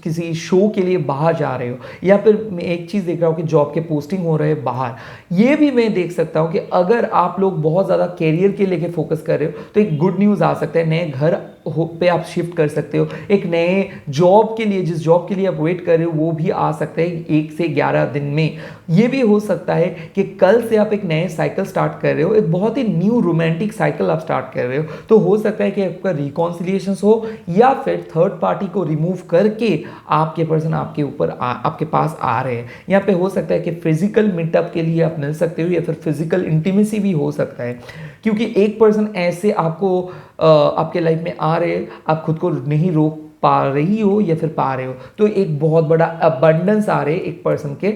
किसी शो के लिए बाहर जा रहे हो, या फिर मैं एक चीज़ देख रहा हूँ कि जॉब के पोस्टिंग हो रहे हैं बाहर। ये भी मैं देख सकता हूँ कि अगर आप लोग बहुत ज़्यादा कैरियर के लेके फोकस कर रहे हो तो एक गुड न्यूज़ आ सकता है, नए घर पे आप शिफ्ट कर सकते हो, एक नए जॉब के लिए, जिस जॉब के लिए आप वेट कर रहे हो वो भी आ सकता है 1 से 11 दिन में। ये भी हो सकता है कि कल से आप एक नए साइकिल स्टार्ट कर रहे हो, एक बहुत ही न्यू रोमांटिक साइकिल आप स्टार्ट कर रहे हो। तो हो सकता है कि आपका रिकॉन्सिलिएशन हो, या फिर थर्ड पार्टी को रिमूव करके आपके पर्सन आपके ऊपर आपके पास आ रहे हैं। यहाँ पे हो सकता है कि फिजिकल मीटअप के लिए आप मिल सकते हो, या फिर फिजिकल इंटीमेसी भी हो सकता है, क्योंकि एक पर्सन ऐसे आपको आपके लाइफ में आ रहे हैं, आप खुद को नहीं रोक पा रही हो या फिर पा रहे हो, तो एक बहुत बड़ा अबंडेंस आ रहे हैं एक पर्सन के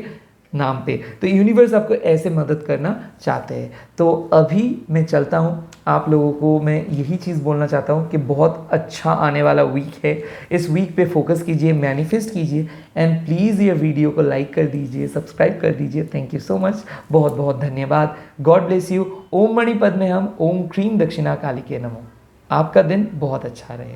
नाम पे। तो यूनिवर्स आपको ऐसे मदद करना चाहते हैं। तो अभी मैं चलता हूँ, आप लोगों को मैं यही चीज़ बोलना चाहता हूँ कि बहुत अच्छा आने वाला वीक है। इस वीक पे फोकस कीजिए, मैनिफेस्ट कीजिए, एंड प्लीज़ ये वीडियो को लाइक कर दीजिए, सब्सक्राइब कर दीजिए। थैंक यू सो मच, बहुत बहुत धन्यवाद। God bless you. ओम मणि पद्मे हम, ओम क्रीम दक्षिणा काली के नमो। आपका दिन बहुत अच्छा रहे।